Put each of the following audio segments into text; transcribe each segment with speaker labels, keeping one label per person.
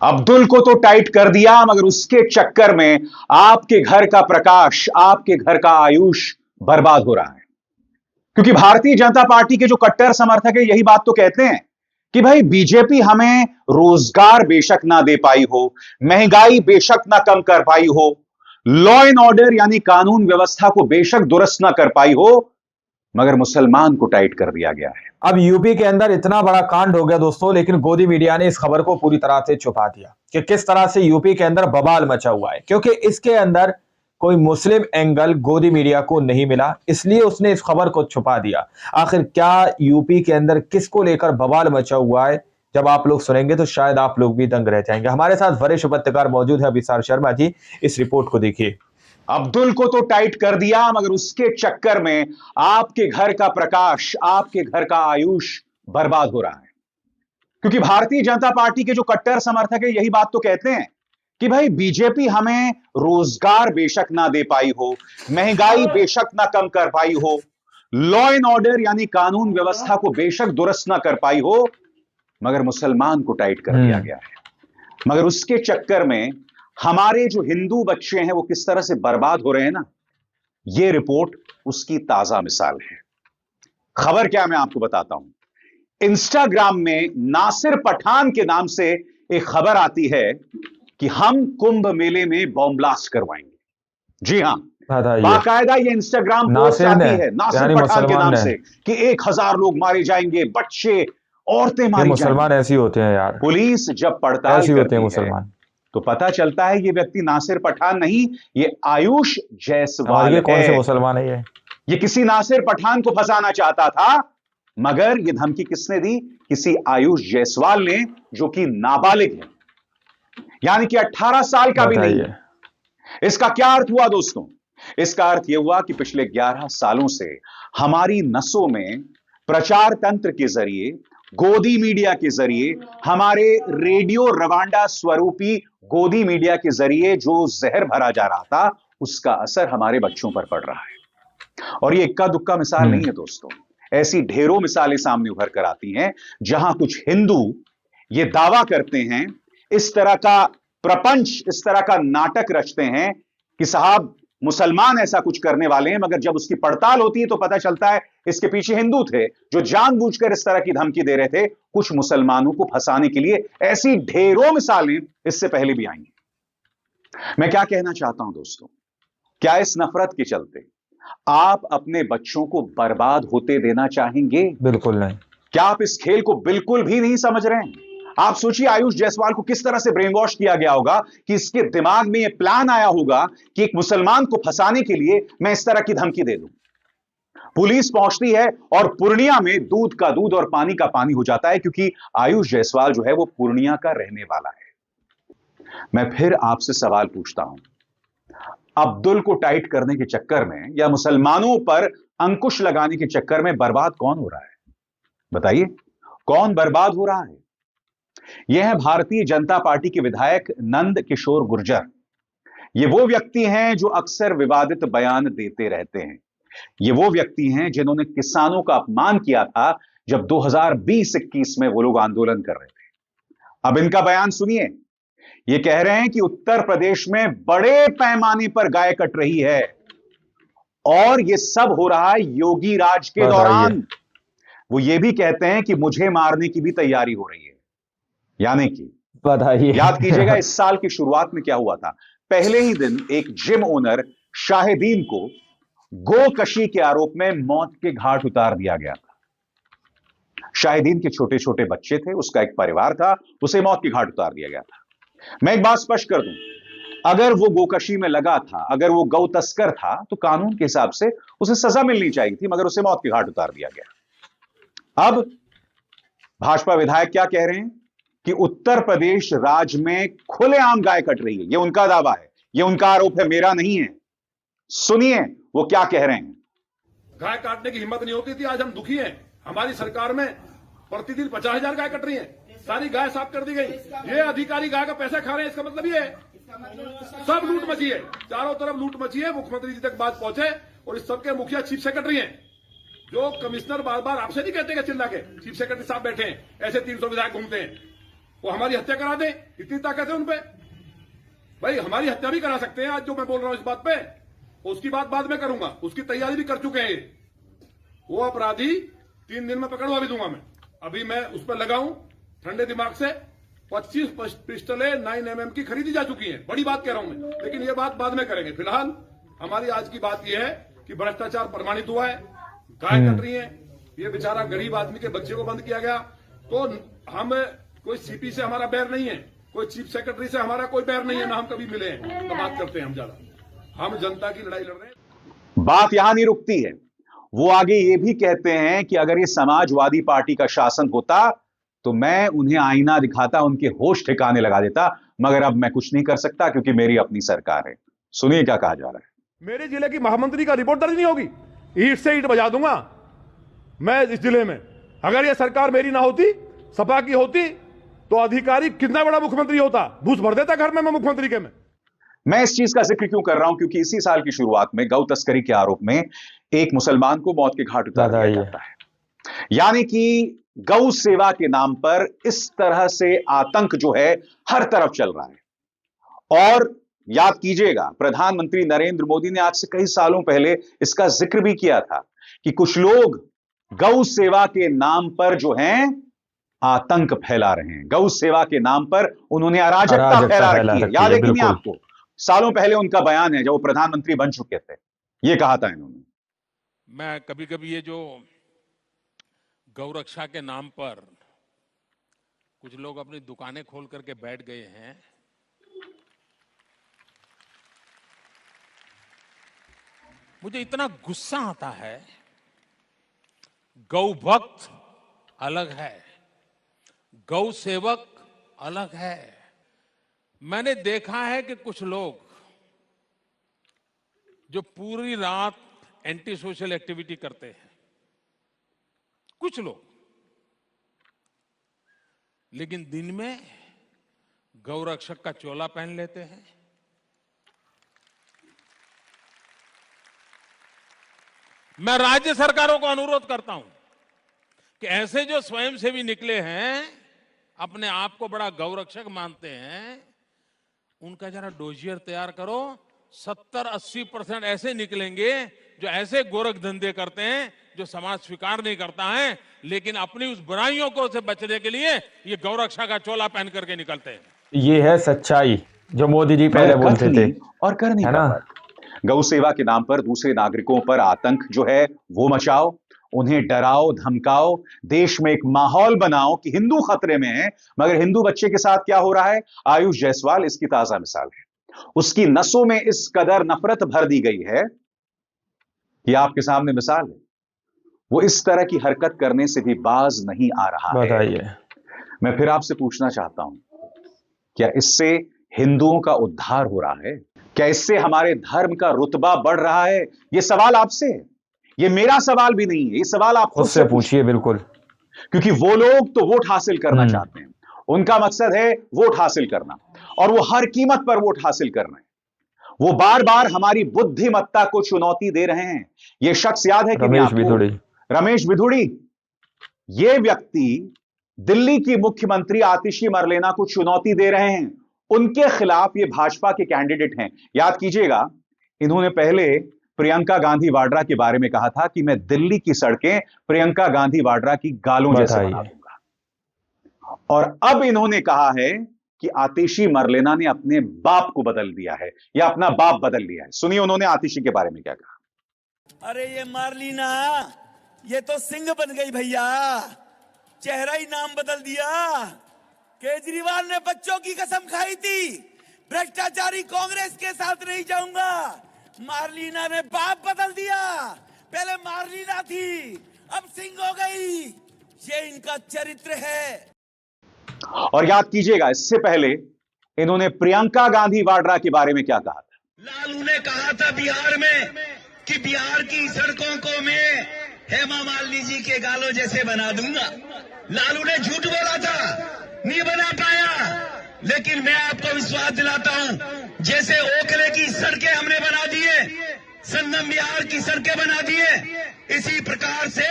Speaker 1: अब्दुल को तो टाइट कर दिया, मगर उसके चक्कर में आपके घर का प्रकाश, आपके घर का आयुष बर्बाद हो रहा है। क्योंकि भारतीय जनता पार्टी के जो कट्टर समर्थक है यही बात तो कहते हैं कि भाई बीजेपी हमें रोजगार बेशक ना दे पाई हो, महंगाई बेशक ना कम कर पाई हो, लॉ एंड ऑर्डर यानी कानून व्यवस्था को बेशक दुरुस्त ना कर पाई हो, मगर मुसलमान को टाइट कर दिया गया है।
Speaker 2: अब यूपी के अंदर इतना बड़ा कांड हो गया दोस्तों, लेकिन गोदी मीडिया ने इस खबर को पूरी तरह से छुपा दिया कि किस तरह से यूपी के अंदर बवाल मचा हुआ है, क्योंकि इसके अंदर कोई मुस्लिम एंगल गोदी मीडिया को नहीं मिला, इसलिए उसने इस खबर को छुपा दिया। आखिर क्या यूपी के अंदर किसको लेकर बवाल मचा हुआ है, जब आप लोग सुनेंगे तो शायद आप लोग भी दंग रह जाएंगे। हमारे साथ वरिष्ठ पत्रकार मौजूद है अभिसार शर्मा जी, इस रिपोर्ट को देखिए।
Speaker 1: अब्दुल को तो टाइट कर दिया, मगर उसके चक्कर में आपके घर का प्रकाश, आपके घर का आयुष बर्बाद हो रहा है। क्योंकि भारतीय जनता पार्टी के जो कट्टर समर्थक है यही बात तो कहते हैं कि भाई बीजेपी हमें रोजगार बेशक ना दे पाई हो, महंगाई बेशक ना कम कर पाई हो, लॉ एंड ऑर्डर यानी कानून व्यवस्था को बेशक दुरुस्त ना कर पाई हो, मगर मुसलमान को टाइट कर दिया गया है। मगर उसके चक्कर में हमारे जो हिंदू बच्चे हैं वो किस तरह से बर्बाद हो रहे हैं ना, यह रिपोर्ट उसकी ताजा मिसाल है। खबर क्या मैं आपको बताता हूं। इंस्टाग्राम में नासिर पठान के नाम से एक खबर आती है कि हम कुंभ मेले में बॉम्ब ब्लास्ट करवाएंगे। जी हां, बाकायदा ये इंस्टाग्राम पोस्ट आती है नासिर पठान के नाम से कि 1000 लोग मारे जाएंगे, बच्चे औरतें मारी जाएंगी।
Speaker 2: मुसलमान ऐसी होते हैं यार।
Speaker 1: पुलिस जब पड़ताल करती है मुसलमान तो पता चलता है ये व्यक्ति नासिर पठान नहीं, ये आयुष जायसवाल है।
Speaker 2: कौन से मुसलमान है
Speaker 1: ये किसी नासिर पठान को फंसाना चाहता था, मगर ये धमकी किसने दी? किसी आयुष जायसवाल ने, जो कि नाबालिग है, यानी कि 18 साल का भी नहीं है। इसका क्या अर्थ हुआ दोस्तों? इसका अर्थ यह हुआ कि पिछले 11 सालों से हमारी नसों में प्रचार तंत्र के जरिए, गोदी मीडिया के जरिए, हमारे रेडियो रवांडा स्वरूपी गोदी मीडिया के जरिए जो जहर भरा जा रहा था, उसका असर हमारे बच्चों पर पड़ रहा है। और ये इक्का दुक्का मिसाल नहीं है दोस्तों, ऐसी ढेरों मिसालें सामने उभर कर आती हैं जहां कुछ हिंदू ये दावा करते हैं, इस तरह का प्रपंच, इस तरह का नाटक रचते हैं कि साहब मुसलमान ऐसा कुछ करने वाले हैं, मगर जब उसकी पड़ताल होती है तो पता चलता है इसके पीछे हिंदू थे जो जानबूझकर इस तरह की धमकी दे रहे थे कुछ मुसलमानों को फंसाने के लिए। ऐसी ढेरों मिसालें इससे पहले भी आई। मैं क्या कहना चाहता हूं दोस्तों, क्या इस नफरत के चलते आप अपने बच्चों को बर्बाद होते देना चाहेंगे?
Speaker 2: बिल्कुल नहीं।
Speaker 1: क्या आप इस खेल को बिल्कुल भी नहीं समझ रहे हैं? आप सोचिए आयुष जायसवाल को किस तरह से ब्रेन वॉश किया गया होगा कि इसके दिमाग में यह प्लान आया होगा कि एक मुसलमान को फंसाने के लिए मैं इस तरह की धमकी दे दूं। पुलिस पहुंचती है और पूर्णिया में दूध का दूध और पानी का पानी हो जाता है, क्योंकि आयुष जायसवाल जो है वो पूर्णिया का रहने वाला है। मैं फिर आपसे सवाल पूछता हूं, अब्दुल को टाइट करने के चक्कर में या मुसलमानों पर अंकुश लगाने के चक्कर में बर्बाद कौन हो रहा है? बताइए, कौन बर्बाद हो रहा है? यह है भारतीय जनता पार्टी के विधायक नंद किशोर गुर्जर। ये वो व्यक्ति हैं जो अक्सर विवादित बयान देते रहते हैं। ये वो व्यक्ति हैं जिन्होंने किसानों का अपमान किया था जब 2020-21 में वो लोग आंदोलन कर रहे थे। अब इनका बयान सुनिए। ये कह रहे हैं कि उत्तर प्रदेश में बड़े पैमाने पर गाय कट रही है और ये सब हो रहा है योगी राज के दौरान। वो ये भी कहते हैं कि मुझे मारने की भी तैयारी हो रही है। यानी कि याद कीजिएगा इस साल की शुरुआत में क्या हुआ था। पहले ही दिन एक जिम ओनर शाहिदीन को गोकशी के आरोप में मौत के घाट उतार दिया गया था। शाहिदीन के छोटे छोटे बच्चे थे, उसका एक परिवार था, उसे मौत के घाट उतार दिया गया था। मैं एक बात स्पष्ट कर दूं, अगर वो गोकशी में लगा था, अगर वो गौ तस्कर था, तो कानून के हिसाब से उसे सजा मिलनी चाहिए थी, मगर उसे मौत के घाट उतार दिया गया। अब भाजपा विधायक क्या कह रहे हैं कि उत्तर प्रदेश राज्य में खुलेआम गाय कट रही है। यह उनका दावा है, यह उनका आरोप है, मेरा नहीं है। सुनिए वो क्या कह रहे हैं।
Speaker 3: गाय काटने की हिम्मत नहीं होती थी, आज हम दुखी हैं। हमारी सरकार में प्रतिदिन 50,000 गाय कट रही हैं, सारी गाय साफ कर दी गई। ये अधिकारी गाय का पैसा खा रहे हैं, इसका मतलब ये है सब लूट मची है, चारों तरफ लूट मची है। मुख्यमंत्री जी तक बात पहुंचे और इस सबके मुखिया चीफ सेक्रेटरी हैं, जो कमिश्नर बार बार आपसे नहीं कहते चिल्ला के, चीफ सेक्रेटरी साहब बैठे हैं, ऐसे 300 विधायक घूमते हैं। वो हमारी हत्या करा दें, इतनी ताकत है उनपे। भाई हमारी हत्या भी करा सकते हैं आज जो मैं बोल रहा हूं इस बात पे, उसकी बात बाद में करूंगा, उसकी तैयारी भी कर चुके हैं। वो अपराधी 3 दिन में पकड़वा भी दूंगा मैं। अभी मैं उस पर लगाऊं ठंडे दिमाग से। 25 पिस्टलें 9mm की खरीदी जा चुकी हैं, बड़ी बात कह रहा हूं मैं, लेकिन ये बात बाद में करेंगे। फिलहाल हमारी आज की बात यह है कि भ्रष्टाचार प्रमाणित हुआ है, गाय कट रही है, ये बेचारा गरीब आदमी के बच्चे को बंद किया गया। तो हम कोई सीपी से हमारा बैर नहीं है, कोई चीफ सेक्रेटरी से हमारा कोई बैर नहीं है, ना हम कभी मिले हैं तो बात करते हैं हम ज्यादा। हम जनता की लड़ाई लड़ रहे हैं।
Speaker 1: बात यहां नहीं रुकती है, वो आगे ये भी कहते हैं कि अगर ये समाजवादी पार्टी का शासन होता तो मैं उन्हें आईना दिखाता, उनके होश ठिकाने लगा देता, मगर अब मैं कुछ नहीं कर सकता क्योंकि मेरी अपनी सरकार है। सुनिए क्या कहा जा रहा है।
Speaker 3: मेरे जिले की महामंत्री का रिपोर्ट दर्ज नहीं होगी, ईंट से ईंट बजा दूंगा मैं इस जिले में। अगर ये सरकार मेरी ना होती, सपा की होती, तो अधिकारी कितना बड़ा मुख्यमंत्री होता, घूस भर देता घर में मैं मुख्यमंत्री के में।
Speaker 1: मैं इस चीज का जिक्र क्यों कर रहा हूं, क्योंकि इसी साल की शुरुआत में गौ तस्करी के आरोप में एक मुसलमान को मौत के घाट उतार दिया जाता है। यानी कि गौ सेवा के नाम पर इस तरह से आतंक जो है हर तरफ चल रहा है। और याद कीजिएगा, प्रधानमंत्री नरेंद्र मोदी ने आज से कई सालों पहले इसका जिक्र भी किया था कि कुछ लोग गौ सेवा के नाम पर जो हैं आतंक फैला रहे हैं। गौ सेवा के नाम पर उन्होंने अराजकता फैला रखी है। याद है कि नहीं आपको? सालों पहले उनका बयान है जब वो प्रधानमंत्री बन चुके थे, ये कहा था इन्होंने।
Speaker 4: मैं कभी कभी ये जो गौ रक्षा के नाम पर कुछ लोग अपनी दुकानें खोल करके बैठ गए हैं, मुझे इतना गुस्सा आता है। गौ भक्त अलग है, गौ सेवक अलग है। मैंने देखा है कि कुछ लोग जो पूरी रात एंटी सोशल एक्टिविटी करते हैं, कुछ लोग, लेकिन दिन में गौ रक्षक का चोला पहन लेते हैं। मैं राज्य सरकारों को अनुरोध करता हूं कि ऐसे जो स्वयंसेवी निकले हैं, अपने आप को बड़ा गौरक्षक मानते हैं, उनका जरा डोजियर तैयार करो। 70-80% ऐसे निकलेंगे जो ऐसे गोरख धंधे करते हैं जो समाज स्वीकार नहीं करता है, लेकिन अपनी उस बुराइयों को से बचने के लिए ये गौरक्षा का चोला पहन करके निकलते हैं।
Speaker 2: ये है सच्चाई जो मोदी जी पहले बोलते थे
Speaker 1: और कर नहीं
Speaker 2: ना।
Speaker 1: गौ सेवा के नाम पर दूसरे नागरिकों पर आतंक जो है वो मचाओ, उन्हें डराओ धमकाओ, देश में एक माहौल बनाओ कि हिंदू खतरे में है। मगर हिंदू बच्चे के साथ क्या हो रहा है? आयुष जायसवाल इसकी ताजा मिसाल है। उसकी नसों में इस कदर नफरत भर दी गई है कि आपके सामने मिसाल है। वो इस तरह की हरकत करने से भी बाज नहीं आ रहा है।
Speaker 2: बताइए।
Speaker 1: मैं फिर आपसे पूछना चाहता हूं, क्या इससे हिंदुओं का उद्धार हो रहा है? क्या इससे हमारे धर्म का रुतबा बढ़ रहा है? यह सवाल आपसे है, यह मेरा सवाल भी नहीं है, यह सवाल आप खुद से पूछिए।
Speaker 2: बिल्कुल,
Speaker 1: क्योंकि वो लोग तो वोट हासिल करना चाहते हैं, उनका मकसद है वोट हासिल करना, और वो हर कीमत पर वोट हासिल कर रहे हैं। वो बार बार हमारी बुद्धिमत्ता को चुनौती दे रहे हैं। ये शख्स याद है कि रमेश बिधूड़ी, ये व्यक्ति दिल्ली की मुख्यमंत्री आतिशी मरलेना को चुनौती दे रहे हैं। उनके खिलाफ ये भाजपा के कैंडिडेट हैं। याद कीजिएगा, इन्होंने पहले प्रियंका गांधी वाड्रा के बारे में कहा था कि मैं दिल्ली की सड़कें प्रियंका गांधी वाड्रा की गालों जैसे बना दूंगा, और अब इन्होंने कहा है कि आतिशी मरलेना ने अपने बाप को बदल दिया है या अपना बाप बदल लिया है। सुनिए उन्होंने आतिशी के बारे में क्या कहा।
Speaker 5: अरे ये मारलीना, ये तो सिंह बन गई भैया, चेहरा ही नाम बदल दिया। केजरीवाल ने बच्चों की कसम खाई थी, भ्रष्टाचारी कांग्रेस के साथ नहीं जाऊंगा। मारलीना ने बाप बदल दिया, पहले मारलीना थी अब सिंह हो गई। ये इनका चरित्र है।
Speaker 1: और याद कीजिएगा, इससे पहले इन्होंने प्रियंका गांधी वाड्रा के बारे में क्या कहा था।
Speaker 5: लालू ने कहा था बिहार में कि बिहार की सड़कों को मैं हेमा मालिनी जी के गालों जैसे बना दूंगा। लालू ने झूठ बोला था, नहीं बना पाया, लेकिन मैं आपको विश्वास दिलाता हूं, जैसे ओखले की सड़कें हमने बना दिए, संगम बिहार की सड़कें बना दिए, इसी प्रकार से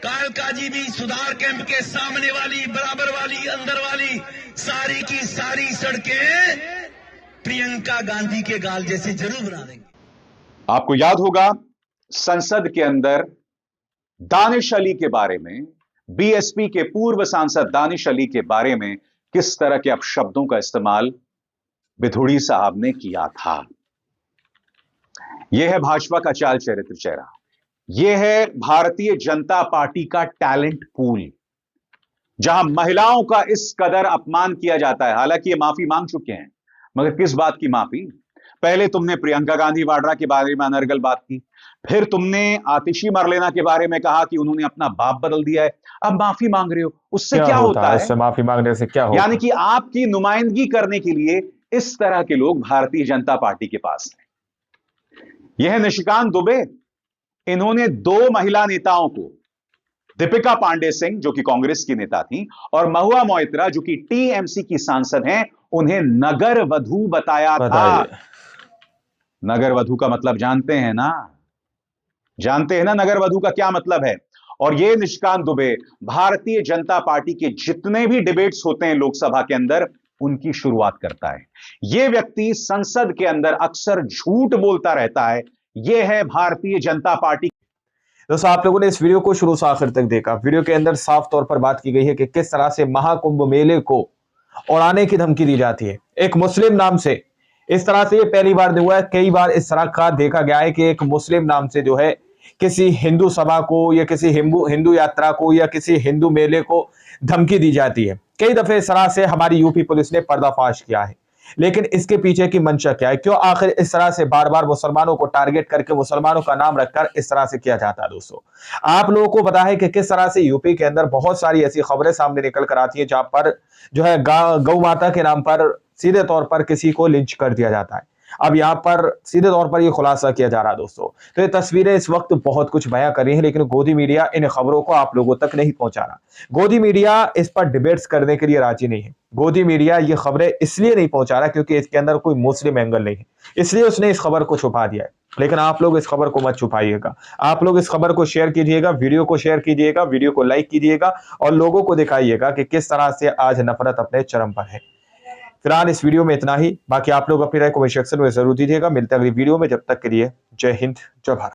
Speaker 5: कालकाजी भी सुधार कैंप के सामने वाली, बराबर वाली, अंदर वाली सारी की सारी सड़कें प्रियंका गांधी के गाल जैसे जरूर बना देंगे।
Speaker 1: आपको याद होगा संसद के अंदर दानिश अली के बारे में, बीएसपी के पूर्व सांसद दानिश अली के बारे में किस तरह के अपशब्दों का इस्तेमाल बिधुड़ी साहब ने किया था। यह है भाजपा का चाल चरित्र चेहरा, यह है भारतीय जनता पार्टी का टैलेंट पूल, जहां महिलाओं का इस कदर अपमान किया जाता है। हालांकि ये माफी मांग चुके हैं, मगर किस बात की माफी? पहले तुमने प्रियंका गांधी वाड्रा के बारे में अनर्गल बात की, फिर तुमने आतिशी मरलेना के बारे में कहा कि उन्होंने अपना बाप बदल दिया है, अब माफी मांग रहे हो। उससे क्या होता है?
Speaker 2: इससे माफी मांगने से क्या होता है?
Speaker 1: यानी कि आपकी नुमाइंदगी करने के लिए इस तरह के लोग भारतीय जनता पार्टी के पास हैं। यह है निशिकांत दुबे। इन्होंने 2 महिला नेताओं को, दीपिका पांडे सिंह जो कि कांग्रेस की नेता थी और महुआ मोइत्रा जो कि टीएमसी की सांसद हैं, उन्हें नगर वधू बताया था। नगर वधू का मतलब जानते हैं ना? जानते हैं ना नगर वधू का क्या मतलब है? और यह निशिकांत दुबे भारतीय जनता पार्टी के जितने भी डिबेट्स होते हैं लोकसभा के अंदर, उनकी शुरुआत करता है। यह व्यक्ति संसद के अंदर अक्सर झूठ बोलता रहता है। यह है भारतीय जनता पार्टी।
Speaker 2: दोस्तों, आप लोगों ने इस वीडियो को शुरू से आखिर तक देखा। वीडियो के अंदर साफ तौर पर बात की गई है कि किस तरह से महाकुंभ मेले को उड़ाने की धमकी दी जाती है एक मुस्लिम नाम से। इस तरह से ये पहली बार हुआ है, कई बार इस तरह का देखा गया है कि एक मुस्लिम नाम से जो है किसी हिंदू सभा को या किसी हिंदू यात्रा को या किसी हिंदू मेले को धमकी दी जाती है। कई दफे इस तरह से हमारी यूपी पुलिस ने पर्दाफाश किया है, लेकिन इसके पीछे की मंशा क्या है? क्यों आखिर इस तरह से बार बार मुसलमानों को टारगेट करके मुसलमानों का नाम रखकर इस तरह से किया जाता है? दोस्तों, आप लोगों को पता है कि किस तरह से यूपी के अंदर बहुत सारी ऐसी खबरें सामने निकल कर आती है जहां पर जो है गौ माता के नाम पर सीधे तौर पर किसी को लिंच कर दिया जाता है। अब यहां पर सीधे तौर पर यह खुलासा किया जा रहा है। दोस्तों, तो ये तस्वीरें इस वक्त बहुत कुछ बयां कर रही हैं, लेकिन गोदी मीडिया इन खबरों को आप लोगों तक नहीं पहुंचा रहा। गोदी मीडिया इस पर डिबेट्स करने के लिए राजी नहीं है। गोदी मीडिया ये खबरें इसलिए नहीं पहुंचा रहा क्योंकि इसके अंदर कोई मुस्लिम एंगल नहीं है, इसलिए उसने इस खबर को छुपा दिया है। लेकिन आप लोग इस खबर को मत छुपाइएगा, आप लोग इस खबर को शेयर कीजिएगा, वीडियो को शेयर कीजिएगा, वीडियो को लाइक कीजिएगा और लोगों को दिखाइएगा कि किस तरह से आज नफरत अपने चरम पर है। फिलहाल इस वीडियो में इतना ही। बाकी आप लोग अपनी राय कमेंट सेक्शन में जरूर दीजिएगा। मिलते हैं अगली वीडियो में, जब तक के लिए जय हिंद, जय भारत।